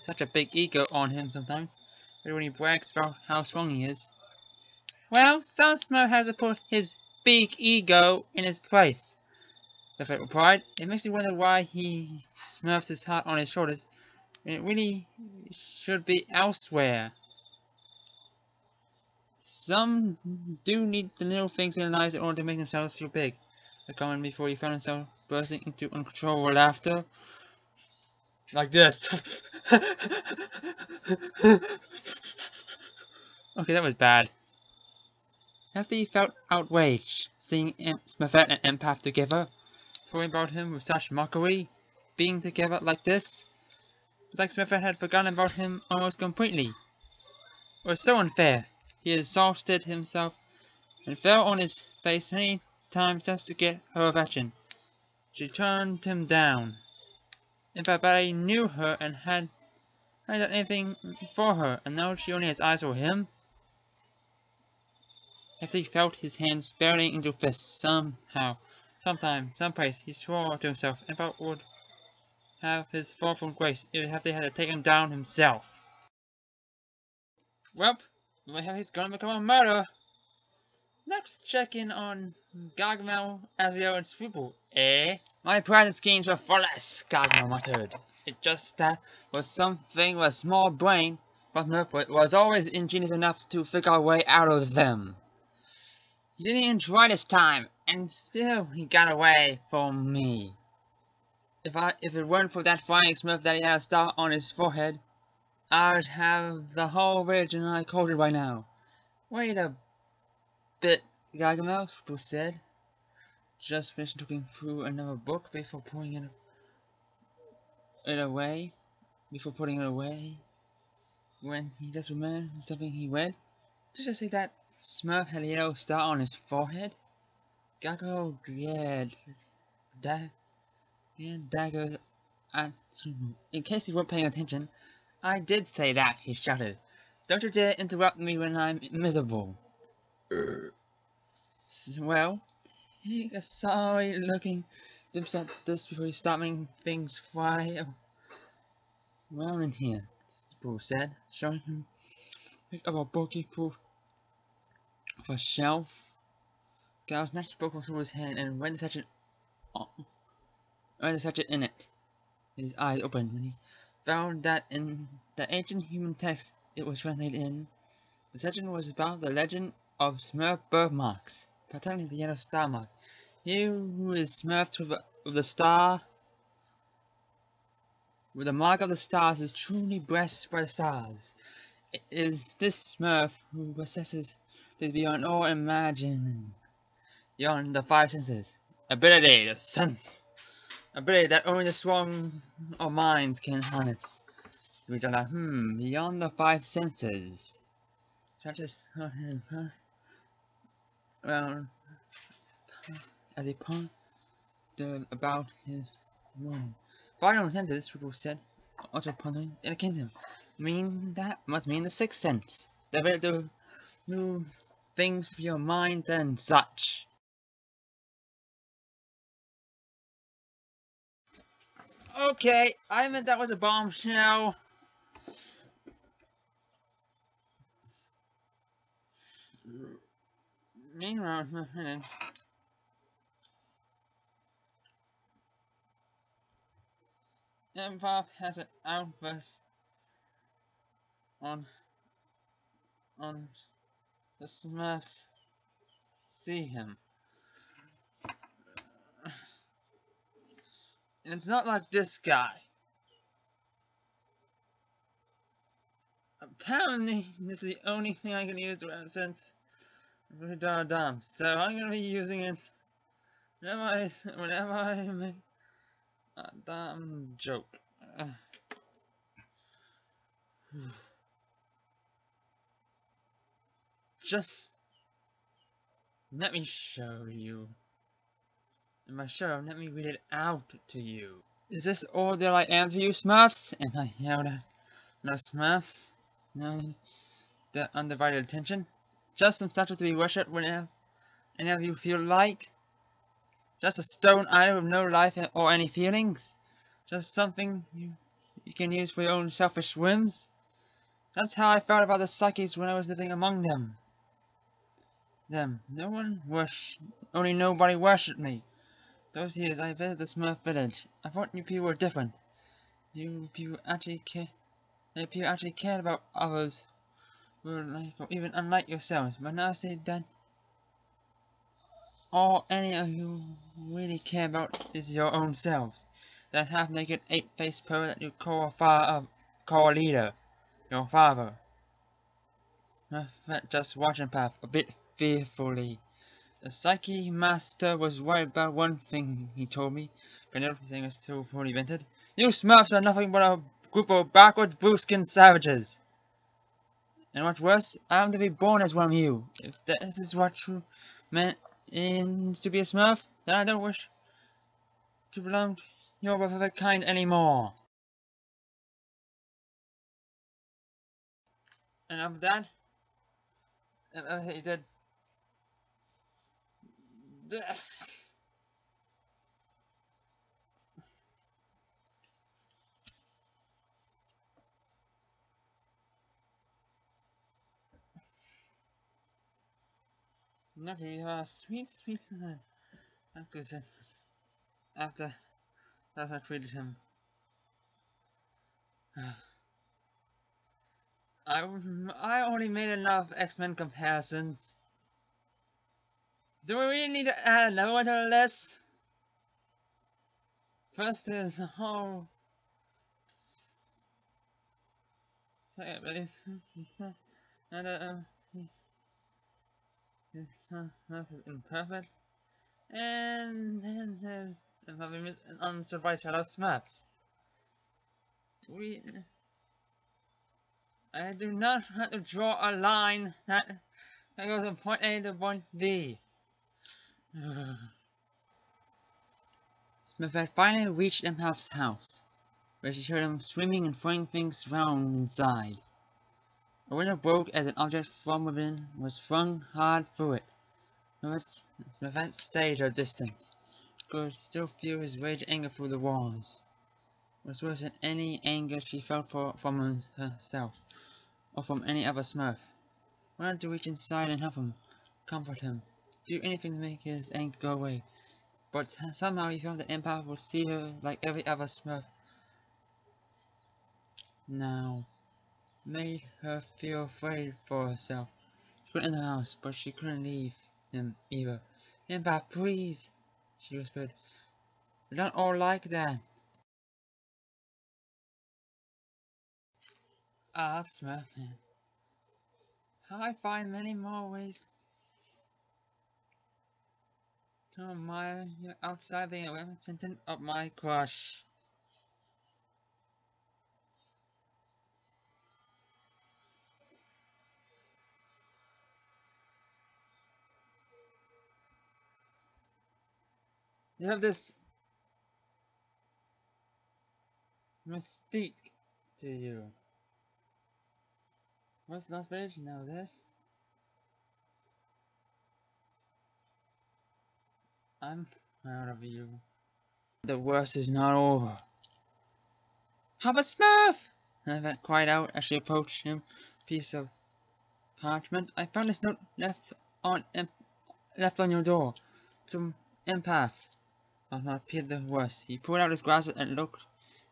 such a big ego on him sometimes, but when he brags about how strong he is. Well, some Smurf has to put his big ego in his place. With little pride, it makes me wonder why he smurfs his heart on his shoulders, and it really should be elsewhere. Some do need the little things in their lives in order to make themselves feel big. The comment before he found himself bursting into uncontrollable laughter. Like this. Okay, that was bad. After he felt outraged, seeing Smurfette and Empath together, talking about him with such mockery, being together like this. It's like Smurfette had forgotten about him almost completely. It was so unfair. He exhausted himself and fell on his face many times just to get her affection. She turned him down. Empath barely knew her and hadn't done anything for her, and now she only has eyes for him. As he felt his hands barreling into fists, sometime, someplace, he swore to himself, Empath would have his fall from grace if they had to take him down himself. Well, he's gonna become a murderer. Let's check in on Gargamel, Azrael, and Scruple, eh? My plans and schemes were flawless, Gargamel muttered. It just that was something with a small brain, but Smurf was always ingenious enough to figure a way out of them. He didn't even try this time, and still he got away from me. If it weren't for that flying Smurf that he had a star on his forehead, I'd have the whole village in my culture by now. Wait a bit, Gargamel, Scruple said. Just finished looking through another book before putting it away. When he just remembered something he read. Did you say that Smurf had a yellow star on his forehead? Gargamel glared. Dagger at Scruple. In case you weren't paying attention, I did say that, he shouted. Don't you dare interrupt me when I'm miserable. Well, he was sorry looking glimpse at this before stopping things fly around in here, Scruple said, showing him pick up a book he pulled off a shelf. Gal snatched the book from his hand and read the section in it. His eyes opened when he found that in the ancient human text it was translated in. The section was about the legend of Smurf birthmarks, particularly the yellow star mark. He who is smurfed with the star, with the mark of the stars, is truly blessed by the stars. It is this Smurf who possesses this beyond all imagining, beyond the five senses. Ability that only the strong of minds can harness. Reads out loud, beyond the five senses. Stretches her hand around as he pondered about his wound. Final sentence, Scruple said, also pondering, in a kingdom. That must mean the sixth sense. The ability to move things with your mind and such. Okay, I meant that was a bombshell. Meanwhile, Empath has an outburst on the Smurfs see him. And it's not like this guy. Apparently, this is the only thing I can use to represent dumb. So I'm gonna be using it whenever I make a dumb joke. Just let me show you. In my show, let me read it out to you. Is this all that I am for you, Smurfs? And I yelled at no Smurfs. No, the undivided attention. Just some statue to be worshipped whenever any of you feel like. Just a stone idol with no life or any feelings. Just something you can use for your own selfish whims. That's how I felt about the psyches when I was living among them. Only nobody worshipped me. Those years I visited the Smurf village, I thought you people were different. You people actually cared about others who were like, or even unlike yourselves. But now I see that all any of you really care about is your own selves. That half-naked, ape-faced poet that you call a leader, your father. Smurf just watched Empath a bit fearfully. The Psyche Master was worried about one thing, he told me. But everything was so poorly invented. You Smurfs are nothing but a group of backwards, blue-skinned savages. And what's worse, I am to be born as one of you. If this is what true meant is to be a Smurf, then I don't wish to belong to your perfect kind anymore. And after that, he did this. Not really sweet, sweet man. After that I treated him. I only made enough X-Men comparisons. Do we really need to add another one to the list? First is the whole... and it's imperfect. And then there's an unsurvived shadow Smurfs. I do not have to draw a line that goes from point A to point B. Smurf had finally reached Empath's house, where she showed him swimming and throwing things around inside. A window broke as an object from within was flung hard through it. Smurf had stayed her distance, could still feel his rage and anger through the walls. It was worse than any anger she felt from herself, or from any other Smurf. Wanted to reach inside and help him, comfort him, do anything to make his anger go away. But somehow he felt that Empath would see her like every other Smurf now. Made her feel afraid for herself. She went in the house, but she couldn't leave him either. Empath, please, she whispered. We're not all like that. Ah, Smurfman. How I find many more ways to admire you outside the representation of my crush. You have this mystique to you. What's not finished now? This? I'm proud of you. The worst is not over. Have a Smurf! Evan cried out as she approached him. Piece of parchment. I found this note left on your door. Some Empath. I'll not appear the worst. He pulled out his glasses and looked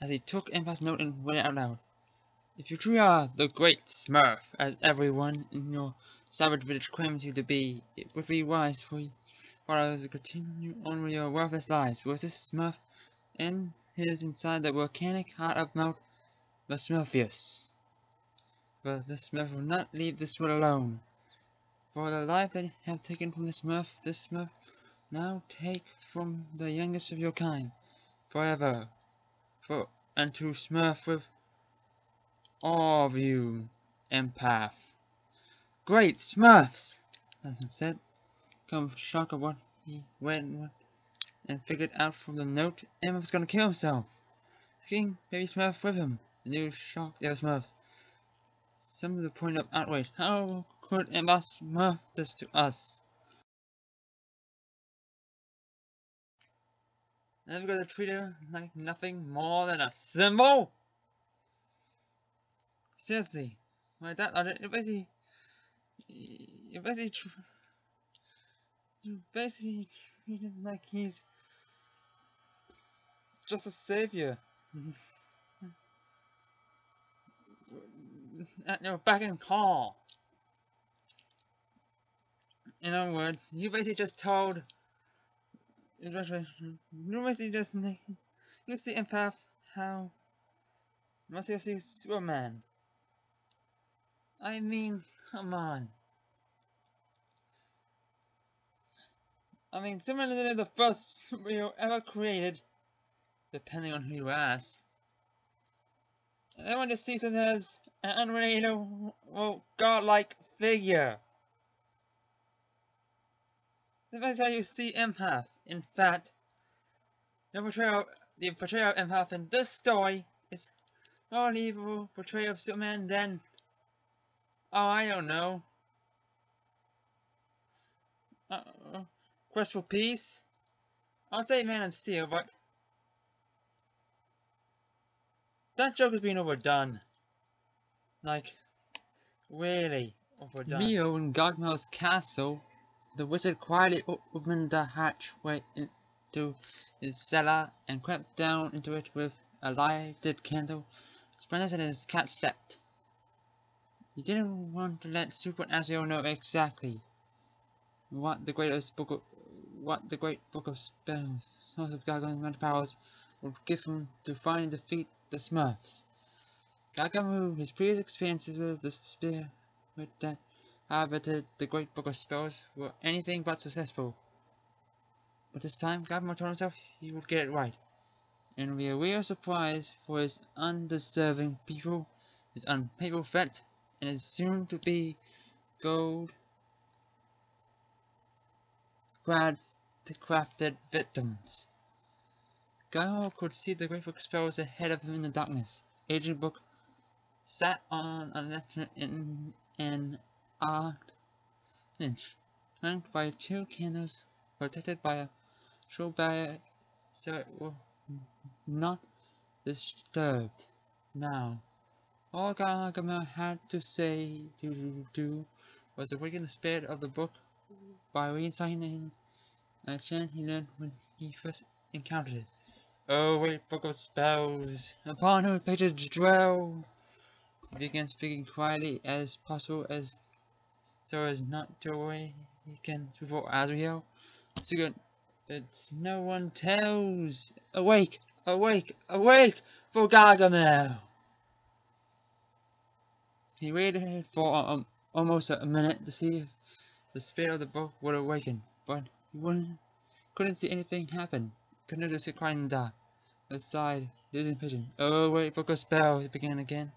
as he took Empath's note and read it out loud. If you truly are the great Smurf, as everyone in your savage village claims you to be, it would be wise for you to continue on with your worthless lives. Was this Smurf and his inside the volcanic heart of Mount Smurfius? But the Smurf will not leave this world alone. For the life that you have taken from this Smurf now take from the youngest of your kind, forever. And to Smurf with all of you, Empath. Great Smurfs! Hudson said, come with shock of what he read and figured out from the note Empath was gonna kill himself. Taking baby Smurf with him. The news shocked the other Smurfs. Some to the point of outrage. How could Empath Smurf this to us? Never gonna treat her like nothing more than a symbol? Seriously, like that logic, you're basically treat him like he's just a savior. At your back and call. In other words, you basically just told. You basically just you see Empath how must you see Superman. I mean, come on. I mean, Superman is the first superhero ever created, depending on who you ask. And everyone just sees him as an unrelatable, godlike figure. That's how you see Empath. In fact, the portrayal of Empath in this story is more evil portrayal of Superman than, oh, I don't know, Quest for Peace. I'll say Man of Steel, but that joke has been overdone. Like, really overdone. Rio in Gargamel's castle, the wizard quietly opened the hatchway into his cellar and crept down into it with a lighted candle. Splendid and his cat slept. He didn't want to let Super and Azrael know exactly what the great book of spells, source of Gargamel's magic powers, would give him to find and defeat the Smurfs. Gargamel, his previous experiences with the spirit that inhabited the great book of spells, were anything but successful. But this time, Gargamel told himself he would get it right. And with a real surprise for his undeserving people, his unpayable threat, and his soon-to-be gold crafted victims. Gargamel could see the great book of spells ahead of him in the darkness. Agent Book sat on a lectern in an arched niche, flanked by 2 candles, protected by a short barrier so it was not disturbed. Now, all Gargamel had to do was awaken the spirit of the book by reciting a chant he learned when he first encountered it. Oh, great book of spells, upon whose pages dwell. He began speaking quietly as possible, so as not to awaken before Azrael. Secret that no one tells. Awake, awake, awake for Gargamel. He waited for almost a minute to see if the spirit of the book would awaken, but he couldn't see anything happen. Couldn't just sit quiet in the dark. Aside, losing vision. Oh, wait, book of spells, it began again.